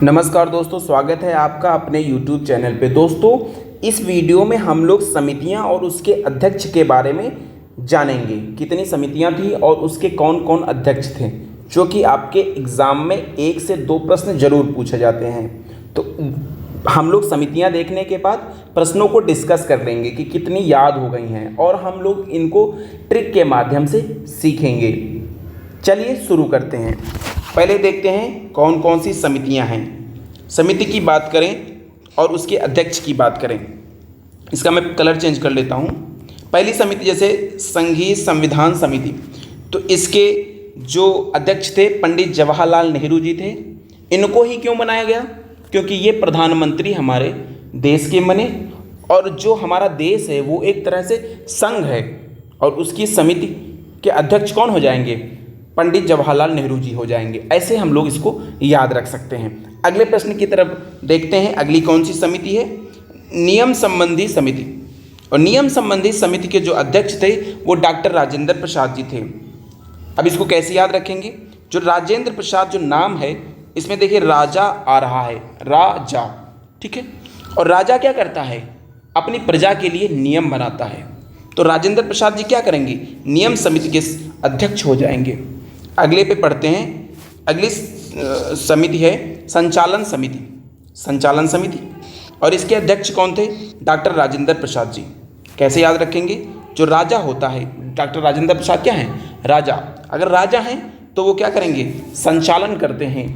नमस्कार दोस्तों, स्वागत है आपका अपने YouTube चैनल पे। दोस्तों, इस वीडियो में हम लोग समितियां और उसके अध्यक्ष के बारे में जानेंगे। कितनी समितियां थी और उसके कौन कौन अध्यक्ष थे, जो कि आपके एग्ज़ाम में 1 से 2 प्रश्न जरूर पूछे जाते हैं। तो हम लोग समितियां देखने के बाद प्रश्नों को डिस्कस कर लेंगे कि कितनी याद हो गई हैं और हम लोग इनको ट्रिक के माध्यम से सीखेंगे। चलिए शुरू करते हैं। पहले देखते हैं कौन कौन सी समितियां हैं। समिति की बात करें और उसके अध्यक्ष की बात करें। इसका मैं कलर चेंज कर लेता हूं। पहली समिति जैसे संघीय संविधान समिति, तो इसके जो अध्यक्ष थे पंडित जवाहरलाल नेहरू जी थे। इनको ही क्यों बनाया गया? क्योंकि ये प्रधानमंत्री हमारे देश के बने और जो हमारा देश है वो एक तरह से संघ है और उसकी समिति के अध्यक्ष कौन हो जाएंगे? पंडित जवाहरलाल नेहरू जी हो जाएंगे। ऐसे हम लोग इसको याद रख सकते हैं। अगले प्रश्न की तरफ देखते हैं। अगली कौन सी समिति है? नियम संबंधी समिति। और नियम संबंधी समिति के जो अध्यक्ष थे वो डॉक्टर राजेंद्र प्रसाद जी थे। अब इसको कैसे याद रखेंगे? जो राजेंद्र प्रसाद जो नाम है, इसमें देखिए राजा आ रहा है, राजा, ठीक है। और राजा क्या करता है? अपनी प्रजा के लिए नियम बनाता है। तो राजेंद्र प्रसाद जी क्या करेंगे? नियम समिति के अध्यक्ष हो जाएंगे। अगले पे पढ़ते हैं। अगली समिति है संचालन समिति। संचालन समिति और इसके अध्यक्ष कौन थे? डॉक्टर राजेंद्र प्रसाद जी। कैसे याद रखेंगे? जो राजा होता है, डॉक्टर राजेंद्र प्रसाद क्या हैं? राजा। अगर राजा हैं तो वो क्या करेंगे? संचालन करते हैं,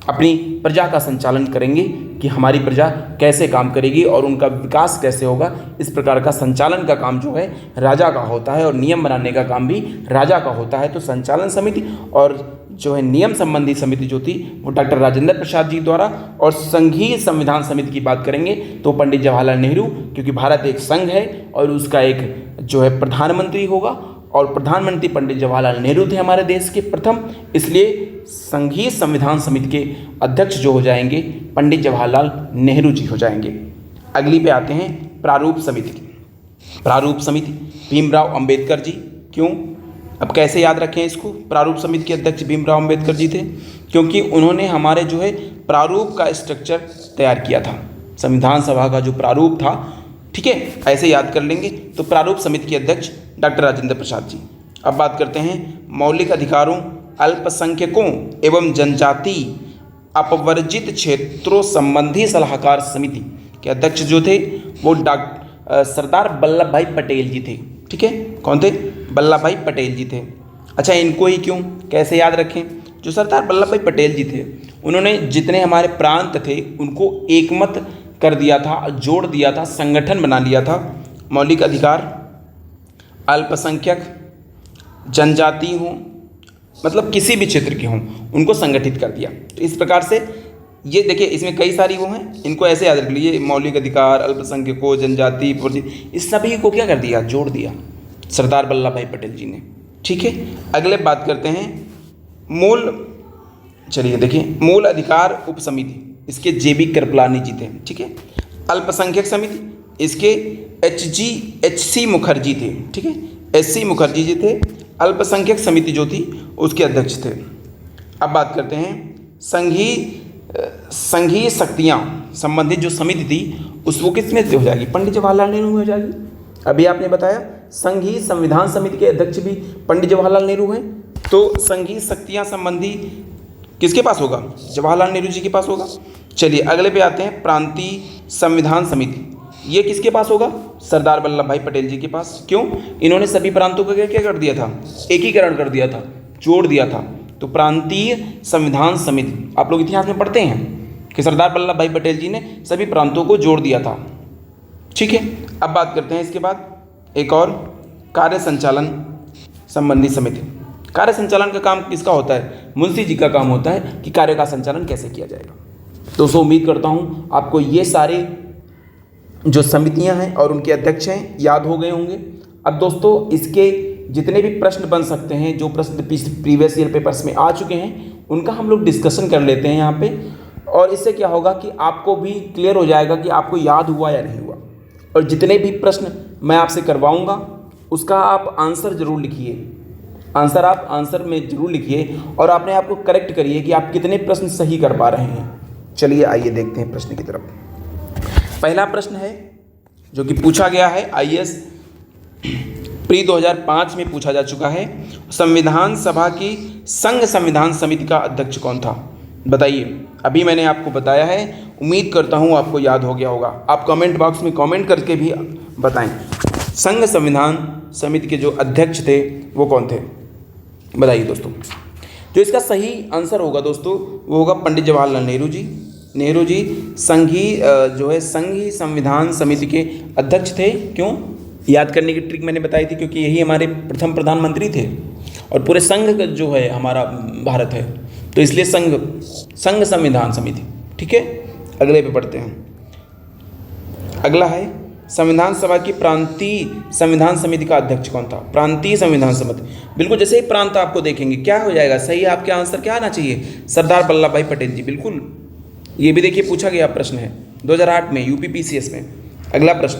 अपनी प्रजा का संचालन करेंगे कि हमारी प्रजा कैसे काम करेगी और उनका विकास कैसे होगा। इस प्रकार का संचालन का काम जो है राजा का होता है और नियम बनाने का काम भी राजा का होता है। तो संचालन समिति और जो है नियम संबंधी समिति जो थी वो डॉक्टर राजेंद्र प्रसाद जी द्वारा। और संघीय संविधान समिति की बात करेंगे तो पंडित जवाहरलाल नेहरू, क्योंकि भारत एक संघ है और उसका एक जो है प्रधानमंत्री होगा और प्रधानमंत्री पंडित जवाहरलाल नेहरू थे हमारे देश के प्रथम, इसलिए संघीय संविधान समिति के अध्यक्ष जो हो जाएंगे पंडित जवाहरलाल नेहरू जी हो जाएंगे। अगली पे आते हैं प्रारूप समिति। प्रारूप समिति भीमराव अंबेडकर जी। क्यों? अब कैसे याद रखें इसको? प्रारूप समिति के अध्यक्ष भीमराव अंबेडकर जी थे क्योंकि उन्होंने हमारे जो है प्रारूप का स्ट्रक्चर तैयार किया था। संविधान सभा का जो प्रारूप था, ठीक है, ऐसे याद कर लेंगे। तो प्रारूप समिति के अध्यक्ष डॉक्टर राजेंद्र प्रसाद जी। अब बात करते हैं मौलिक अधिकारों, अल्पसंख्यकों एवं जनजाति अपवर्जित क्षेत्रों संबंधी सलाहकार समिति के अध्यक्ष जो थे वो सरदार वल्लभ भाई पटेल जी थे। ठीक है, कौन थे? वल्लभ भाई पटेल जी थे। अच्छा, इनको ही क्यों, कैसे याद रखें? जो सरदार वल्लभ भाई पटेल जी थे उन्होंने जितने हमारे प्रांत थे उनको एकमत कर दिया था, जोड़ दिया था, संगठन बना लिया था। मौलिक अधिकार, अल्पसंख्यक, जनजाति हों, मतलब किसी भी क्षेत्र के हों, उनको संगठित कर दिया। तो इस प्रकार से ये देखिए, इसमें कई सारी वो हैं, इनको ऐसे याद रख लीजिए। मौलिक अधिकार, अल्पसंख्यकों, जनजाति, इस सभी को क्या कर दिया? जोड़ दिया सरदार वल्लभ भाई पटेल जी ने। ठीक है, अगले बात करते हैं चलिए देखिए मूल अधिकार उप समिति, इसके जेबी कृपलानी जी थे। ठीक है, अल्पसंख्यक समिति, इसके HC मुखर्जी थे। ठीक है, SC मुखर्जी जी थे। अल्पसंख्यक समिति जो थी उसके अध्यक्ष थे। अब बात करते हैं संघीय शक्तियाँ संबंधित जो समिति थी उसको किसमें हो जाएगी? पंडित जवाहरलाल नेहरू में हो जाएगी। अभी आपने बताया संघीय संविधान समिति के अध्यक्ष भी पंडित जवाहरलाल नेहरू हैं, तो संघीय शक्तियाँ संबंधी किसके पास होगा? जवाहरलाल नेहरू जी के पास होगा। चलिए अगले पे आते हैं प्रांतीय संविधान समिति। ये किसके पास होगा? सरदार वल्लभ भाई पटेल जी के पास। क्यों? इन्होंने सभी प्रांतों को क्या कर दिया था? एकीकरण कर दिया था, जोड़ दिया था। तो प्रांतीय संविधान समिति, आप लोग इतिहास में पढ़ते हैं कि सरदार वल्लभ भाई पटेल जी ने सभी प्रांतों को जोड़ दिया था। ठीक है, अब बात करते हैं इसके बाद एक और कार्य संचालन संबंधी समिति। कार्य संचालन का काम किसका होता है? मुंशी जी का काम होता है कि कार्य का संचालन कैसे किया जाएगा। दोस्तों, उम्मीद करता हूँ आपको ये सारे जो समितियां हैं और उनके अध्यक्ष हैं याद हो गए होंगे। अब दोस्तों, इसके जितने भी प्रश्न बन सकते हैं, जो प्रश्न प्रीवियस ईयर पेपर्स में आ चुके हैं, उनका हम लोग डिस्कशन कर लेते हैं यहाँ पे। और इससे क्या होगा कि आपको भी क्लियर हो जाएगा कि आपको याद हुआ या नहीं हुआ। और जितने भी प्रश्न मैं आपसे करवाऊँगा उसका आप आंसर ज़रूर लिखिए। आंसर आप आंसर में जरूर लिखिए और अपने आप को करेक्ट करिए कि आप कितने प्रश्न सही कर पा रहे हैं। चलिए आइए देखते हैं प्रश्न की तरफ। पहला प्रश्न है जो कि पूछा गया है IAS प्री 2005 में पूछा जा चुका है। संविधान सभा की संघ संविधान समिति का अध्यक्ष कौन था? बताइए। अभी मैंने आपको बताया है, उम्मीद करता हूँ आपको याद हो गया होगा। आप कमेंट बॉक्स में कमेंट करके भी बताएं संघ संविधान समिति के जो अध्यक्ष थे वो कौन थे, बताइए दोस्तों। जो इसका सही आंसर होगा दोस्तों वो होगा पंडित जवाहरलाल नेहरू जी। नेहरू जी संघीय संविधान समिति के अध्यक्ष थे। क्यों? याद करने की ट्रिक मैंने बताई थी, क्योंकि यही हमारे प्रथम प्रधानमंत्री थे और पूरे संघ का जो है हमारा भारत है, तो इसलिए संघ संविधान समिति। ठीक है, अगले पे पढ़ते हैं। अगला है संविधान सभा की प्रांतीय संविधान समिति का अध्यक्ष कौन था? प्रांतीय संविधान समिति, बिल्कुल जैसे ही प्रांत आपको देखेंगे क्या हो जाएगा, सही आपके आंसर क्या आना चाहिए? सरदार वल्लभ भाई पटेल जी। बिल्कुल, ये भी देखिए पूछा गया प्रश्न है 2008 में UPPCS में। अगला प्रश्न,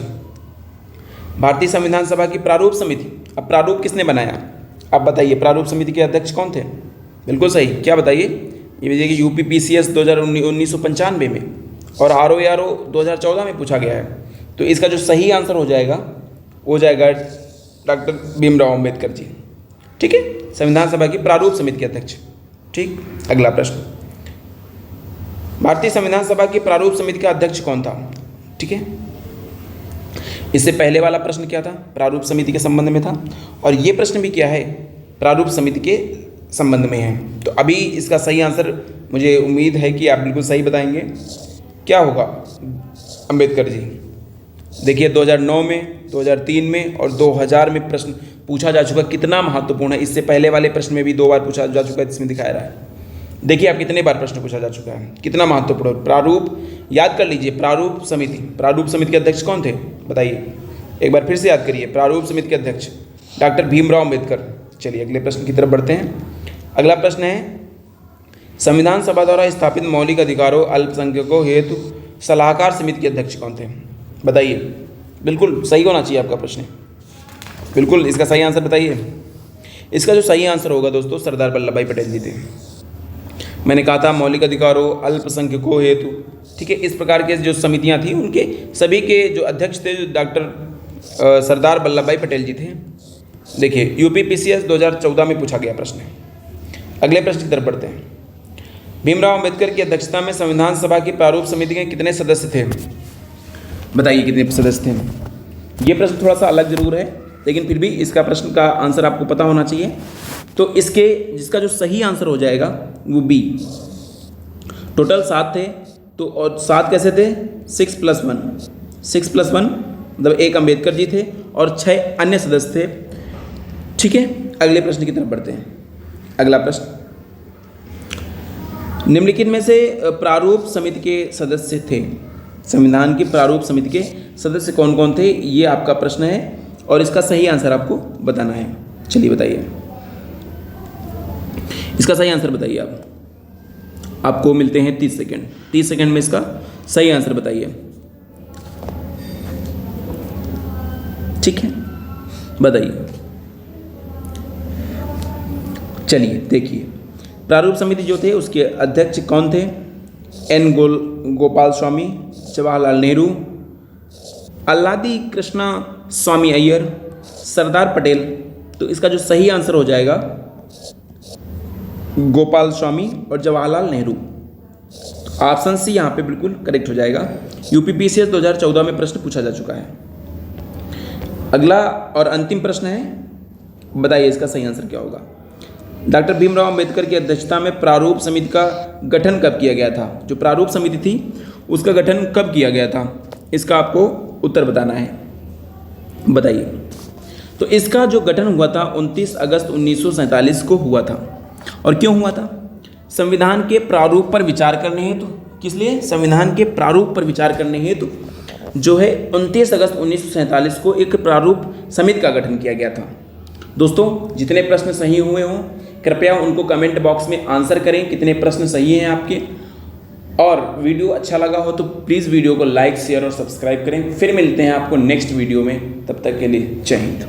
भारतीय संविधान सभा की प्रारूप समिति। अब प्रारूप किसने बनाया? आप बताइए, प्रारूप समिति के अध्यक्ष कौन थे? बिल्कुल सही, क्या बताइए? ये भी देखिए UPPCS 1995 में और ROARO 2014 में पूछा गया है। तो इसका जो सही आंसर हो जाएगा वो जाएगा डॉक्टर भीमराव अंबेडकर जी। ठीक है, संविधान सभा की प्रारूप समिति के अध्यक्ष। ठीक, अगला प्रश्न, भारतीय संविधान सभा की प्रारूप समिति का अध्यक्ष कौन था? ठीक है, इससे पहले वाला प्रश्न क्या था? प्रारूप समिति के संबंध में था, और ये प्रश्न भी क्या है? प्रारूप समिति के संबंध में है। तो अभी इसका सही आंसर मुझे उम्मीद है कि आप बिल्कुल सही बताएंगे। क्या होगा? अंबेडकर जी। देखिए 2009 में, 2003 में और 2000 में प्रश्न पूछा जा चुका। कितना महत्वपूर्ण है, इससे पहले वाले प्रश्न में भी 2 बार पूछा जा चुका है, इसमें दिखाया रहा है। देखिए आप कितने बार प्रश्न पूछा जा चुका है, कितना महत्वपूर्ण। प्रारूप याद कर लीजिए, प्रारूप समिति के अध्यक्ष कौन थे? बताइए, एक बार फिर से याद करिए। प्रारूप समिति के अध्यक्ष डॉक्टर भीमराव अंबेडकर। चलिए अगले प्रश्न की तरफ बढ़ते हैं। अगला प्रश्न है, संविधान सभा द्वारा स्थापित मौलिक अधिकारों अल्पसंख्यकों हेतु सलाहकार समिति के अध्यक्ष कौन थे? बताइए। बिल्कुल सही होना चाहिए आपका प्रश्न, बिल्कुल इसका सही आंसर बताइए। इसका जो सही आंसर होगा दोस्तों, सरदार वल्लभ भाई पटेल जी थे। मैंने कहा था मौलिक अधिकारों अल्पसंख्यकों हेतु। ठीक है, इस प्रकार के जो समितियां थी उनके सभी के जो अध्यक्ष थे डॉक्टर सरदार वल्लभ भाई पटेल जी थे। देखिए UPPCS 2014 में पूछा गया प्रश्न है। अगले प्रश्न की तरफ बढ़ते हैं। भीमराव अंबेडकर की अध्यक्षता में संविधान सभा की प्रारूप समिति के कितने सदस्य थे? बताइए कितने सदस्य थे। ये प्रश्न थोड़ा सा अलग जरूर है, लेकिन फिर भी इसका प्रश्न का आंसर आपको पता होना चाहिए। तो जिसका जो सही आंसर हो जाएगा वो B। टोटल 7 थे, तो और 7 कैसे थे? 6+1 मतलब एक अंबेडकर जी थे और 6 अन्य सदस्य थे। ठीक है, अगले प्रश्न की तरफ बढ़ते हैं। अगला प्रश्न, निम्नलिखित में से प्रारूप समिति के सदस्य थे, संविधान की प्रारूप समिति के सदस्य कौन कौन थे? ये आपका प्रश्न है और इसका सही आंसर आपको बताना है। चलिए बताइए, इसका सही आंसर बताइए आप। आपको मिलते हैं 30 सेकंड। 30 सेकंड में इसका सही आंसर बताइए। ठीक है, बताइए। चलिए देखिए, प्रारूप समिति जो थे उसके अध्यक्ष कौन थे? N गोपाल स्वामी, जवाहरलाल नेहरू, अल्लादी कृष्णा स्वामी अय्यर, सरदार पटेल। तो इसका जो सही आंसर हो जाएगा गोपाल स्वामी और जवाहरलाल नेहरू। ऑप्शन सी यहाँ पे बिल्कुल करेक्ट हो जाएगा। UPPCS 2014 में प्रश्न पूछा जा चुका है। अगला और अंतिम प्रश्न है, बताइए इसका सही आंसर क्या होगा। डॉक्टर भीमराव अंबेडकर की अध्यक्षता में प्रारूप समिति का गठन कब किया गया था? जो प्रारूप समिति थी उसका गठन कब किया गया था? इसका आपको उत्तर बताना है, बताइए। तो इसका जो गठन हुआ था 29 अगस्त 1947 को हुआ था। और क्यों हुआ था? संविधान के प्रारूप पर विचार करने हेतु। किस लिए? संविधान के प्रारूप पर विचार करने हेतु जो है 29 अगस्त 1947 को एक प्रारूप समिति का गठन किया गया था। दोस्तों जितने प्रश्न सही हुए हों कृपया उनको कमेंट बॉक्स में आंसर करें, कितने प्रश्न सही हैं आपके। और वीडियो अच्छा लगा हो तो प्लीज़ वीडियो को लाइक, शेयर और सब्सक्राइब करें। फिर मिलते हैं आपको नेक्स्ट वीडियो में, तब तक के लिए जय हिंद।